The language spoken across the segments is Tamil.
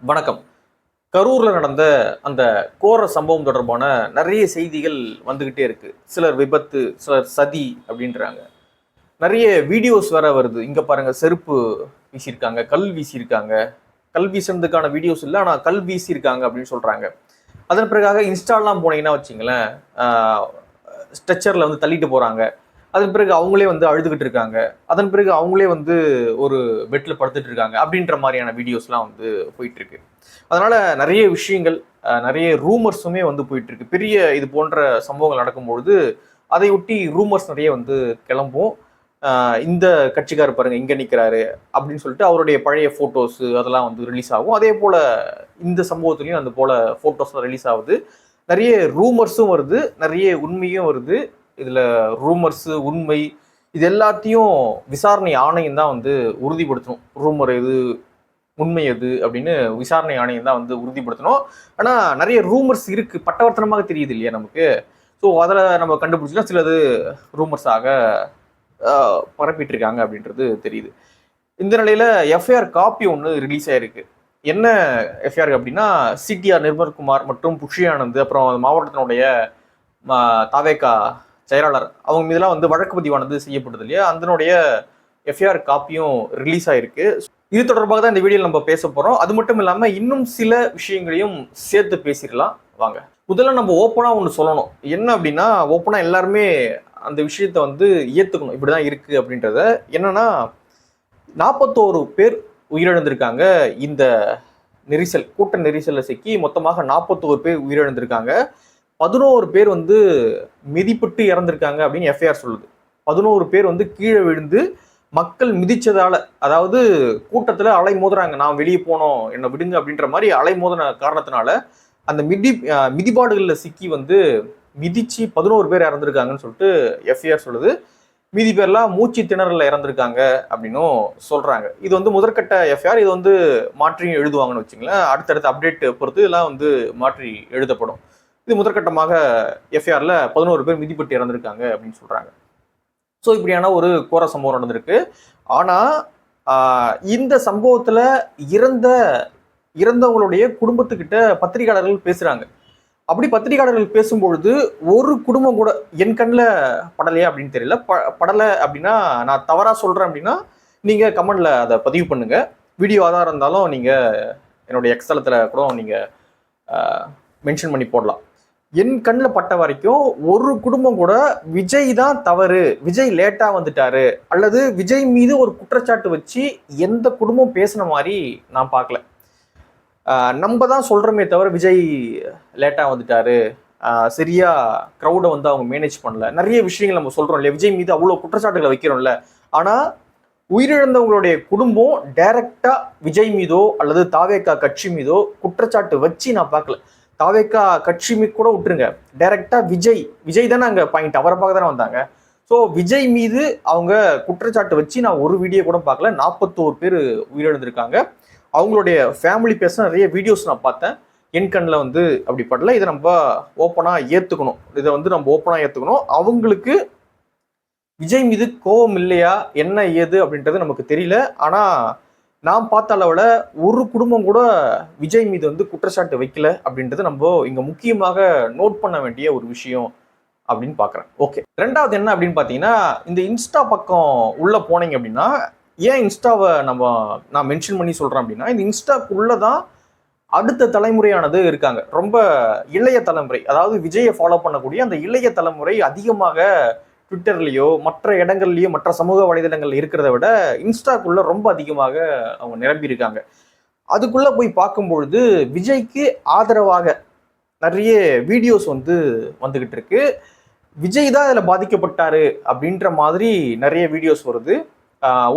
வணக்கம். கரூர்ல நடந்த அந்த கோர சம்பவம் தொடர்பான நிறைய செய்திகள் வந்துகிட்டே இருக்கு. சிலர் விபத்து, சிலர் சதி அப்படின்றாங்க. நிறைய வீடியோஸ் வேற வருது. இங்க பாருங்க செருப்பு வீசியிருக்காங்க, கல் வீசியிருக்காங்க. கல் வீசுனதுக்கான வீடியோஸ் இல்ல, ஆனா கல் வீசியிருக்காங்க அப்படின்னு சொல்றாங்க. அதன் பிறகாக இன்ஸ்டாலாம் போனீங்கன்னா வச்சுங்களேன், ஸ்ட்ரெச்சர்ல வந்து தள்ளிட்டு போறாங்க. அதன் பிறகு அவங்களே வந்து அழுதுகிட்டு இருக்காங்க. அதன் பிறகு அவங்களே வந்து ஒரு பெட்ல படுத்துட்டு இருக்காங்க அப்படின்ற மாதிரியான வீடியோஸ்லாம் வந்து போயிட்டு இருக்கு. அதனால நிறைய விஷயங்கள், நிறைய ரூமர்ஸுமே வந்து போயிட்டு இருக்கு. பெரிய இது போன்ற சம்பவங்கள் நடக்கும்பொழுது அதை ஒட்டி ரூமர்ஸ் நிறைய வந்து கிளம்பும். இந்த கட்சிக்காரர் பாருங்க இங்க நிக்கிறாரு அப்படின்னு சொல்லிட்டு அவருடைய பழைய போட்டோஸ் அதெல்லாம் வந்து ரிலீஸ் ஆகும். அதே போல இந்த சம்பவத்திலையும் அந்த போல போட்டோஸ் ரிலீஸ் ஆகுது. நிறைய ரூமர்ஸும் வருது, நிறைய உண்மையும் வருது. இதுல ரூமர்ஸ், உண்மை இது எல்லாத்தையும் விசாரணை ஆணையம் தான் வந்து உறுதிப்படுத்தணும். ரூமர் எது, உண்மை எது அப்படின்னு விசாரணை ஆணையம் தான் வந்து உறுதிப்படுத்தணும். ஆனா நிறைய ரூமர்ஸ் இருக்கு, பட்டவர்த்தனமாக தெரியுது இல்லையா நமக்கு. ஸோ அதில் நம்ம கண்டுபிடிச்சோம்னா சிலது ரூமர்ஸாக பரப்பிட்டு இருக்காங்க அப்படின்றது தெரியுது. இந்த நிலையில எஃப்ஐஆர் காப்பி ஒன்று ரிலீஸ் ஆயிருக்கு. என்ன எஃப்ஐஆர் அப்படின்னா, சிடிஆர் நிர்மல்குமார் மற்றும் புஷி ஆனந்த், அப்புறம் மாவட்டத்தினுடைய தாவேகா செயலாளர் அவங்க மீதெல்லாம் வந்து வழக்கு பதிவானது செய்யப்பட்டது இல்லையா, அதனுடைய எஃப்ஐஆர் காப்பியும் ரிலீஸ் ஆயிருக்கு. இது தொடர்பாக தான் இந்த வீடியோவில் நம்ம பேச போறோம். அது மட்டும் இல்லாம இன்னும் சில விஷயங்களையும் சேர்த்து பேசிடலாம் வாங்க. முதல்ல நம்ம ஓப்பனா ஒன்று சொல்லணும். என்ன அப்படின்னா, ஓப்பனா எல்லாருமே அந்த விஷயத்த வந்து ஏத்துக்கணும், இப்படிதான் இருக்கு அப்படின்றத. என்னன்னா, 41 பேர் உயிரிழந்திருக்காங்க. இந்த நெரிசல், கூட்ட நெரிசல்ல சிக்கி மொத்தமாக 41 பேர் உயிரிழந்திருக்காங்க. 11 பேர் வந்து மிதிப்பட்டு இறந்திருக்காங்க அப்படின்னு எஃப்ஐஆர் சொல்லுது. 11 பேர் வந்து கீழே விழுந்து மக்கள் மிதிச்சதால, அதாவது கூட்டத்துல அலை மோதுறாங்க, நான் வெளியே போனோம் என்னை விடுங்க அப்படின்ற மாதிரி அலை மோதின காரணத்தினால அந்த மிதிபாடுகள்ல சிக்கி வந்து மிதிச்சு 11 பேர் இறந்திருக்காங்கன்னு சொல்லிட்டு எஃப்ஐஆர் சொல்லுது. மீதி பேர்லாம் மூச்சு திணறல இறந்திருக்காங்க அப்படின்னும் சொல்றாங்க. இது வந்து முதற்கட்ட எஃப்ஐஆர். இது வந்து மாற்றி எழுதுவாங்கன்னு வச்சுங்களேன். அடுத்தடுத்த அப்டேட் பொறுத்து இதெல்லாம் வந்து மாற்றி எழுதப்படும். இது முதற்கட்டமாக எஃப்ஐஆர்ல 11 பேர் மிதிப்பட்டு இறந்திருக்காங்க அப்படின்னு சொல்றாங்க. ஸோ இப்படியான ஒரு கோர சம்பவம் நடந்திருக்கு. ஆனா இந்த சம்பவத்துல இறந்தவங்களுடைய குடும்பத்துக்கிட்ட பத்திரிகையாளர்கள் பேசுறாங்க. அப்படி பத்திரிகையாளர்கள் பேசும்பொழுது ஒரு குடும்பம் கூட என் கண்ணில் படலையா அப்படின்னு தெரியல. படலை அப்படின்னா நான் தவறா சொல்றேன் அப்படின்னா நீங்க கமெண்ட்ல அதை பதிவு பண்ணுங்க. வீடியோ ஆதாரம் இருந்தாலும் நீங்க என்னுடைய எக்ஸ்தலத்துல கூட நீங்க மென்ஷன் பண்ணி போடலாம். என் கண்ணில் பட்ட வரைக்கும் ஒரு குடும்பம் கூட விஜய் தான் தவறு, விஜய் லேட்டா வந்துட்டாரு, அல்லது விஜய் மீது ஒரு குற்றச்சாட்டு வச்சு எந்த குடும்பம் பேசின மாதிரி நான் பார்க்கல. நம்ம தான் சொல்றோமே தவிர விஜய் லேட்டா வந்துட்டாரு, சரியா க்ரௌடை வந்து அவங்க மேனேஜ் பண்ணல, நிறைய விஷயங்கள் நம்ம சொல்றோம் இல்லையா, விஜய் மீது அவ்வளோ குற்றச்சாட்டுகளை வைக்கிறோம்ல. ஆனா உயிரிழந்தவங்களுடைய குடும்பம் டைரக்டா விஜய் மீதோ அல்லது தாவேகா கட்சி மீதோ குற்றச்சாட்டு வச்சு நான் பார்க்கல. தாவேகா கட்சி கூட விட்டுருங்க, டைரக்டா விஜய் தானே அங்க பாயிண்ட், அவரை பார்க்க தானே வந்தாங்க. ஸோ விஜய் மீது அவங்க குற்றச்சாட்டு வச்சு நான் ஒரு வீடியோ கூட பார்க்கல. 41 பேர் உயிரிழந்திருக்காங்க. அவங்களுடைய ஃபேமிலி பேச நிறைய வீடியோஸ் நான் பார்த்தேன். என் கண்ணில் வந்து அப்படி படல. இதை நம்ம ஓப்பனாக ஏற்றுக்கணும். இதை வந்து நம்ம ஓப்பனாக ஏற்றுக்கணும். அவங்களுக்கு விஜய் மீது கோபம் இல்லையா என்ன ஏது அப்படின்றது நமக்கு தெரியல. ஆனால் நான் பார்த்த அளவில் ஒரு குடும்பம் கூட விஜய் மீது வந்து குற்றச்சாட்டு வைக்கல அப்படின்றது நம்ம இங்கே முக்கியமாக நோட் பண்ண வேண்டிய ஒரு விஷயம் அப்படின்னு பார்க்குறேன். ஓகே, ரெண்டாவது என்ன அப்படின்னு பார்த்தீங்கன்னா, இந்த இன்ஸ்டா பக்கம் உள்ள போனீங்க அப்படின்னா, ஏன் இன்ஸ்டாவை நான் மென்ஷன் பண்ணி சொல்றேன் அப்படின்னா, இந்த இன்ஸ்டாக்குள்ளதான் அடுத்த தலைமுறையானது இருக்காங்க. ரொம்ப இளைய தலைமுறை, அதாவது விஜயை ஃபாலோ பண்ணக்கூடிய அந்த இளைய தலைமுறை அதிகமாக ட்விட்டர்லயோ மற்ற இடங்கள்லயோ மற்ற சமூக வலைதளங்கள் இருக்கிறத விட இன்ஸ்டாக்குள்ள ரொம்ப அதிகமாக அவங்க நிரம்பி இருக்காங்க. அதுக்குள்ள போய் பார்க்கும்பொழுது விஜய்க்கு ஆதரவாக நிறைய வீடியோஸ் வந்து வந்துகிட்டு இருக்கு. விஜய் தான் இதுல பாதிக்கப்பட்டாரு அப்படின்ற மாதிரி நிறைய வீடியோஸ் வருது.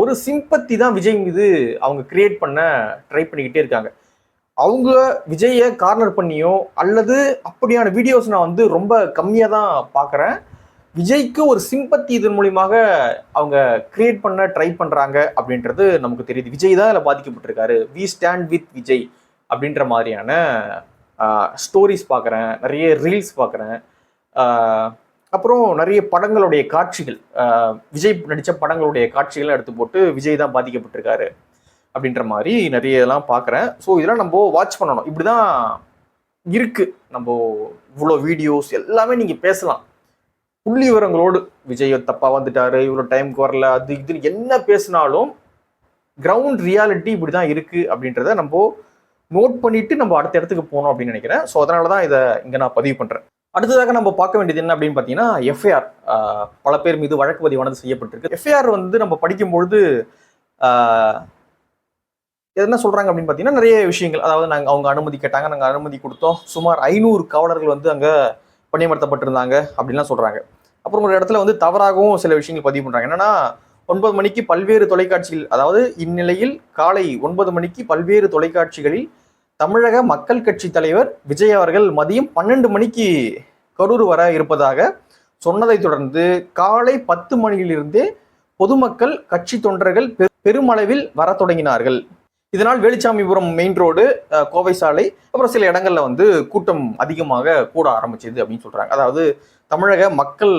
ஒரு சிம்பத்தி தான் விஜய் மீது அவங்க கிரியேட் பண்ண ட்ரை பண்ணிக்கிட்டே இருக்காங்க. அவங்க விஜயை கார்னர் பண்ணியோ அல்லது அப்படியான வீடியோஸ் நான் வந்து ரொம்ப கம்மியாக தான் பார்க்குறேன். விஜய்க்கு ஒரு சிம்பத்தி இதன் மூலியமாக அவங்க கிரியேட் பண்ண ட்ரை பண்ணுறாங்க அப்படின்றது நமக்கு தெரியுது. விஜய் தான் இதில் பாதிக்கப்பட்டிருக்காரு, வி ஸ்டாண்ட் வித் விஜய் அப்படின்ற மாதிரியான ஸ்டோரிஸ் பார்க்குறேன், நிறைய ரீல்ஸ் பார்க்குறேன். அப்புறம் நிறைய படங்களுடைய காட்சிகள், விஜய் நடித்த படங்களுடைய காட்சிகளை எடுத்து போட்டு விஜய் தான் பாதிக்கப்பட்டிருக்காரு அப்படின்ற மாதிரி நிறைய இதெல்லாம் பார்க்குறேன். ஸோ இதெல்லாம் நம்ம வாட்ச் பண்ணணும். இப்படிதான் இருக்கு. நம்ம இவ்வளோ வீடியோஸ் எல்லாமே நீங்க பேசலாம், புள்ளி விவரங்களோடு. விஜய் தப்பா வந்துட்டாரு, இவ்வளோ டைமுக்கு வரல, அது இது என்ன பேசினாலும் கிரவுண்ட் ரியாலிட்டி இப்படிதான் இருக்கு அப்படின்றத நம்ம நோட் பண்ணிட்டு நம்ம அடுத்த இடத்துக்கு போகணும் அப்படின்னு நினைக்கிறேன். ஸோ அதனால தான் இதை இங்கே நான் பதிவு பண்ணுறேன். அடுத்ததாக நம்ம பார்க்க வேண்டியது என்ன அப்படின்னு பார்த்தீங்கன்னா, எஃப்ஐஆர். பல பேர் மீது வழக்கு பதிவானது செய்யப்பட்டிருக்கு. எஃப்ஐஆர் வந்து நம்ம படிக்கும்பொழுது என்ன சொல்றாங்க அப்படின்னு பார்த்தீங்கன்னா, நிறைய விஷயங்கள். அதாவது அவங்க அனுமதி கேட்டாங்க, நாங்கள் அனுமதி கொடுத்தோம், சுமார் 500 காவலர்கள் வந்து அங்கே பணியமர்த்தப்பட்டிருந்தாங்க அப்படின்லாம் சொல்றாங்க. அப்புறம் ஒரு இடத்துல வந்து தவறாகவும் சில விஷயங்கள் பதிவு பண்றாங்க. என்னன்னா, 9 மணிக்கு பல்வேறு தொலைக்காட்சிகள், அதாவது இந்நிலையில் காலை 9 மணிக்கு பல்வேறு தொலைக்காட்சிகளில் தமிழக மக்கள் கட்சி தலைவர் விஜய் அவர்கள் மதியம் 12 மணிக்கு கரூர் வர இருப்பதாக சொன்னதை தொடர்ந்து காலை 10 மணியிலிருந்தே பொதுமக்கள், கட்சி தொண்டர்கள் பெருமளவில் வர தொடங்கினார்கள். இதனால் வேலுச்சாமிபுரம் மெயின் ரோடு, கோவை சாலை, அப்புறம் சில இடங்கள்ல வந்து கூட்டம் அதிகமாக கூட ஆரம்பிச்சது அப்படின்னு சொல்றாங்க. அதாவது தமிழக மக்கள்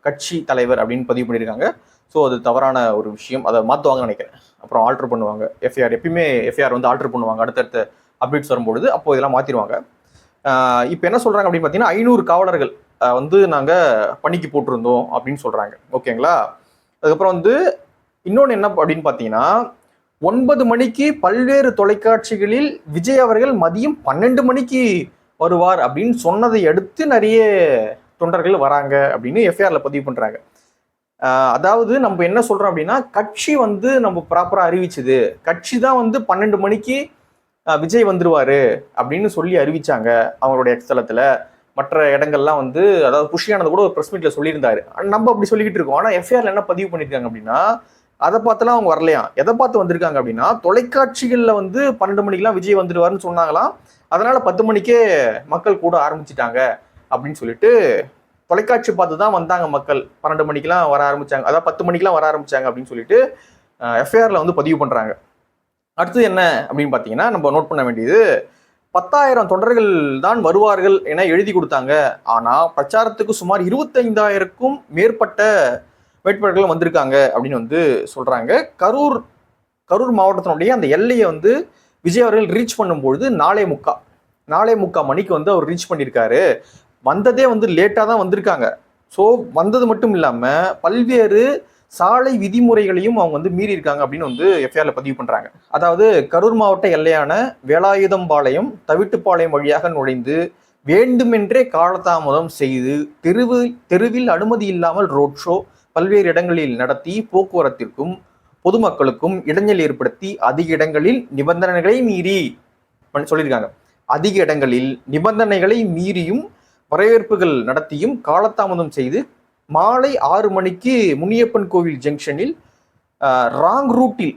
கட்சி தலைவர் அப்படின்னு பதிவு பண்ணியிருக்காங்க. ஸோ அது தவறான ஒரு விஷயம். அதை மாற்றுவாங்கன்னு நினைக்கிறேன். அப்புறம் ஆல்டர் பண்ணுவாங்க எஃப்ஐஆர். எப்பயுமே எஃப்ஐஆர் வந்து ஆல்டர் பண்ணுவாங்க அடுத்தடுத்த அப்டேட்ஸ் வரும்பொழுது. அப்போ இதெல்லாம் மாற்றிடுவாங்க. இப்போ என்ன சொல்றாங்க அப்படின்னு பார்த்தீங்கன்னா, 500 காவலர்கள் வந்து நாங்கள் பணிக்கு போட்டிருந்தோம் அப்படின்னு சொல்றாங்க. ஓகேங்களா? அதுக்கப்புறம் வந்து இன்னொன்று என்ன அப்படின்னு பார்த்தீங்கன்னா, 9 மணிக்கு பல்வேறு தொலைக்காட்சிகளில் விஜய் அவர்கள் மதியம் 12 மணிக்கு வருவார் அப்படின்னு சொன்னதை அடுத்து நிறைய தொண்டர்கள் வராங்க அப்படின்னு எஃப்ஐஆர்ல பதிவு பண்றாங்க. அதாவது நம்ம என்ன சொல்றோம் அப்படின்னா, கட்சி வந்து நம்ம ப்ராப்பரா அறிவிச்சது, கட்சி தான் வந்து 12 மணிக்கு விஜய் வந்துருவாரு அப்படின்னு சொல்லி அறிவிச்சாங்க அவங்களுடைய எக்ஸ்தலத்துல. மற்ற இடங்கள்லாம் வந்து, அதாவது புஷியானது கூட ஒரு ப்ரெஸ் மீட்ல சொல்லியிருந்தாரு. நம்ம அப்படி சொல்லிக்கிட்டு இருக்கோம். ஆனா எஃப்ஐஆர்ல என்ன பதிவு பண்ணிருக்காங்க அப்படின்னா, அதை பார்த்துலாம் அவங்க வரலையாம். எதை பார்த்து வந்திருக்காங்க அப்படின்னா, தொலைக்காட்சிகள்ல வந்து 12 மணிக்கெல்லாம் விஜய் வந்துடுவாருன்னு சொன்னாங்களாம். அதனால 10 மணிக்கே மக்கள் கூட ஆரம்பிச்சிட்டாங்க அப்படின்னு சொல்லிட்டு தொலைக்காட்சி பார்த்து தான் வந்தாங்க மக்கள். 12 மணிக்கெல்லாம் வர ஆரம்பிச்சாங்க, அதாவது 10 மணிக்கெல்லாம் வர ஆரம்பிச்சாங்க அப்படின்னு சொல்லிட்டு எஃப்ஐஆர்ல வந்து பதிவு பண்றாங்க. அடுத்தது என்ன அப்படின்னு பார்த்தீங்கன்னா, நம்ம நோட் பண்ண வேண்டியது, 10,000 தொண்டர்கள் தான் வருவார்கள் என எழுதி கொடுத்தாங்க. ஆனா பிரச்சாரத்துக்கு சுமார் 25,000க்கும் மேற்பட்ட வேட்பாளர்கள் வந்திருக்காங்க அப்படின்னு வந்து சொல்றாங்க. கரூர் மாவட்டத்தினுடைய அந்த எல்லையை வந்து விஜய் அவர்கள் ரீச் பண்ணும்பொழுது 4:45 மணிக்கு வந்து அவர் ரீச் பண்ணியிருக்காரு. வந்ததே வந்து லேட்டாக தான் வந்திருக்காங்க. ஸோ வந்தது மட்டும் இல்லாமல் பல்வேறு சாலை விதிமுறைகளையும் அவங்க வந்து மீறி இருக்காங்க அப்படின்னு வந்து எஃப்ஐஆர்ல பதிவு பண்றாங்க. அதாவது கரூர் மாவட்ட எல்லையான வேலாயுதம்பாளையம், தவிட்டுப்பாளையம் வழியாக நுழைந்து வேண்டுமென்றே காலதாமதம் செய்து தெருவில் அனுமதி இல்லாமல் ரோட் ஷோ பல்வேறு இடங்களில் நடத்தி போக்குவரத்திற்கும் பொதுமக்களுக்கும் இடைஞ்சல் ஏற்படுத்தி அதிக இடங்களில் நிபந்தனைகளை மீறி சொல்லியிருக்காங்க. அதிக இடங்களில் நிபந்தனைகளை மீறியும் வரவேற்புகள் நடத்தியும் காலதாமதம் செய்து மாலை 6 மணிக்கு முனியப்பன் கோவில் ஜங்ஷனில் ராங் ரூட்டில்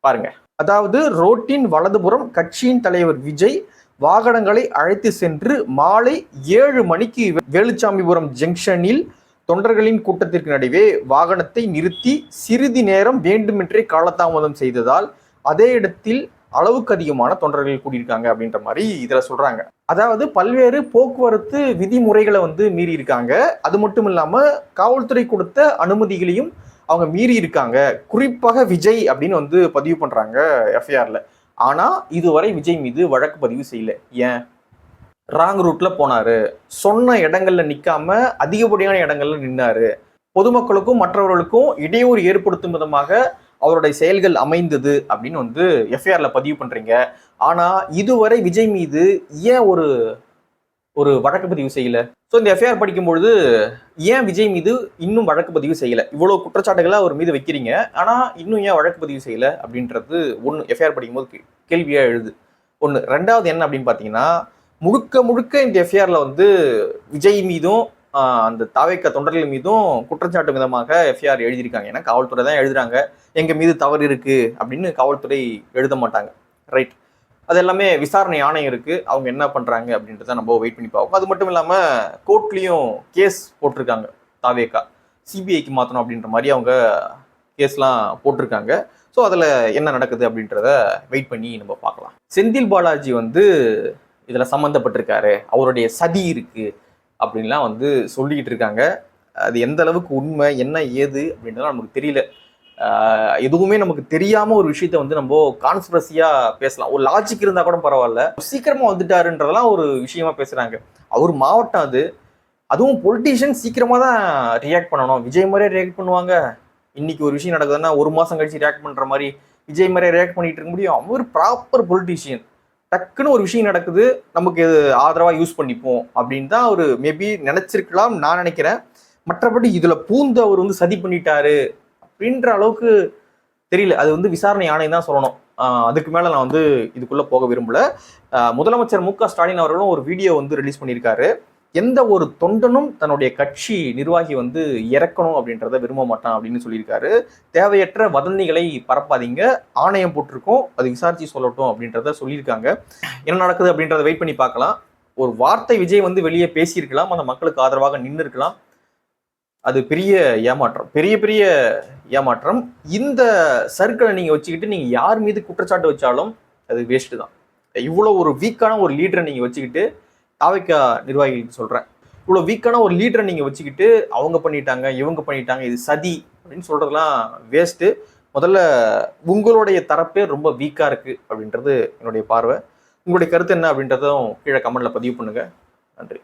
பாருங்க, அதாவது ரோட்டின் வலதுபுறம் கட்சியின் தலைவர் விஜய் வாகனங்களை அழைத்து சென்று மாலை 7 மணிக்கு வேலுச்சாமிபுரம் ஜங்ஷனில் தொண்டர்களின் கூட்டத்திற்கு நடுவே வாகனத்தை நிறுத்தி சிறிது நேரம் வேண்டுமென்றே காலதாமதம் செய்ததால் அதே இடத்தில் அளவுக்கு அதிகமான தொண்டர்கள் கூடியிருக்காங்க அப்படின்ற மாதிரி இதுல சொல்றாங்க. அதாவது பல்வேறு போக்குவரத்து விதிமுறைகளை வந்து மீறி இருக்காங்க. அது மட்டும் இல்லாம காவல்துறை கொடுத்த அனுமதிகளையும் அவங்க மீறி இருக்காங்க. குறிப்பாக விஜய் அப்படின்னு வந்து பதிவு பண்றாங்க எஃப்ஐஆர்ல. ஆனா இதுவரை விஜய் மீது வழக்கு பதிவு செய்யல. ஏன்? ராங் ரூட்ல போனாரு, சொன்ன இடங்கள்ல நிக்காம அதிகப்படியான இடங்கள்ல நின்னாரு, பொதுமக்களுக்கும் மற்றவர்களுக்கும் இடையூறு ஏற்படுத்தும் விதமாக அவருடைய செயல்கள் அமைந்தது அப்படின்னு வந்து எஃப்ஐஆர்ல பதிவு பண்றீங்க. ஆனா இதுவரை விஜய் மீது ஏன் ஒரு வழக்கு பதிவு செய்யல? ஸோ இந்த எஃப்ஐஆர் படிக்கும்பொழுது ஏன் விஜய் மீது இன்னும் வழக்கு பதிவு செய்யல? இவ்வளவு குற்றச்சாட்டுகளை அவர் மீது வைக்கிறீங்க, ஆனா இன்னும் ஏன் வழக்கு பதிவு செய்யல அப்படின்றது ஒன்று எஃப்ஐஆர் படிக்கும்போது கேள்வியா எழுது. ஒன்று. ரெண்டாவது என்ன அப்படின்னு பார்த்தீங்கன்னா, முழுக்க இந்த எஃப்ஐஆர்ல வந்து விஜய் மீதும் அந்த தாவேக்க தொண்டர்கள் மீதும் குற்றச்சாட்டு விதமாக எஃப்ஐஆர் எழுதியிருக்காங்க. ஏன்னா காவல்துறை தான் எழுதுறாங்க, எங்க மீது தவறு இருக்கு அப்படின்னு காவல்துறை எழுத மாட்டாங்க. ரைட். அது எல்லாமே விசாரணை ஆணையம் இருக்கு, அவங்க என்ன பண்றாங்க அப்படின்றத நம்ம வெயிட் பண்ணி பார்ப்போம். அது மட்டும் இல்லாம கோர்ட்லயும் கேஸ் போட்டிருக்காங்க. தாவேக்கா சிபிஐக்கு மாற்றணும் அப்படின்ற மாதிரி அவங்க கேஸ்லாம் போட்டிருக்காங்க. ஸோ அதில் என்ன நடக்குது அப்படின்றத வெயிட் பண்ணி நம்ம பார்க்கலாம். செந்தில் பாலாஜி வந்து இதில் சம்மந்தப்பட்டிருக்காரு, அவருடைய சதி இருக்கு அப்படின்லாம் வந்து சொல்லிக்கிட்டு இருக்காங்க. அது எந்த அளவுக்கு உண்மை, என்ன ஏது அப்படின்றத நமக்கு தெரியல. எதுவுமே நமக்கு தெரியாம ஒரு விஷயத்த வந்து நம்ம கான்ஸ்பிரசியா பேசலாம். ஒரு லாஜிக் இருந்தா கூட பரவாயில்ல, சீக்கிரமா வந்துட்டாருன்றதெல்லாம் ஒரு விஷயமா பேசுறாங்க. அவர் மாவட்டம் அது. அதுவும் பொலிட்டீஷியன் சீக்கிரமா தான் ரியாக்ட் பண்ணணும். விஜய் மாதிரியே ரியாக்ட் பண்ணுவாங்க. இன்னைக்கு ஒரு விஷயம் நடக்குதுன்னா ஒரு மாசம் கழிச்சு ரியாக்ட் பண்ற மாதிரி விஜய் மாதிரியே ரியாக்ட் பண்ணிட்டு இருக்க முடியும்? அவர் ப்ராப்பர் பொலிட்டீஷியன். டக்குன்னு ஒரு விஷயம் நடக்குது, நமக்கு ஆதரவா யூஸ் பண்ணிப்போம் அப்படின்னு தான் அவர் மேபி நினைச்சிருக்கலாம் நான் நினைக்கிறேன். மற்றபடி இதுல பூந்து அவர் வந்து சதி பண்ணிட்டாரு அப்படின்ற அளவுக்கு தெரியல. அது வந்து விசாரணை ஆணையம் தான் சொல்லணும். அதுக்கு மேல நான் வந்து இதுக்குள்ள போக விரும்பல. முதலமைச்சர் மு க ஸ்டாலின் அவர்களும் ஒரு வீடியோ வந்து ரிலீஸ் பண்ணியிருக்காரு. எந்த ஒரு தொண்டனும் தன்னுடைய கட்சி நிர்வாகி வந்து இறக்கணும் அப்படின்றத விரும்ப மாட்டான் அப்படின்னு சொல்லியிருக்காரு. தேவையற்ற வதந்திகளை பரப்பாதீங்க, ஆணையம் போட்டிருக்கோம், அது விசாரிச்சு சொல்லட்டும் அப்படின்றத சொல்லியிருக்காங்க. என்ன நடக்குது அப்படின்றத வெயிட் பண்ணி பார்க்கலாம். ஒரு வார்த்தை விஜய் வந்து வெளியே பேசியிருக்கலாம், அந்த மக்களுக்கு ஆதரவாக நின்று இருக்கலாம். அது பெரிய ஏமாற்றம், பெரிய பெரிய ஏமாற்றம். இந்த சர்க்கிளை நீங்க வச்சுக்கிட்டு நீங்க யார் மீது குற்றச்சாட்டு வச்சாலும் அது வேஸ்ட் தான். இவ்வளவு ஒரு வீக்கான ஒரு லீடரை நீங்க வச்சுக்கிட்டு, தாவைக்கா நிர்வாகிகளுக்கு சொல்றேன், இவ்வளவு வீக்கான ஒரு லீடரை நீங்க வச்சுக்கிட்டு அவங்க பண்ணிட்டாங்க இவங்க பண்ணிட்டாங்க இது சதி அப்படின்னு சொல்றதுலாம் வேஸ்ட். முதல்ல உங்களுடைய தரப்பே ரொம்ப வீக்கா இருக்கு அப்படின்றது என்னுடைய பார்வை. உங்களுடைய கருத்து என்ன அப்படின்றதும் கீழே கமெண்ட்ல பதிவு பண்ணுங்க. நன்றி.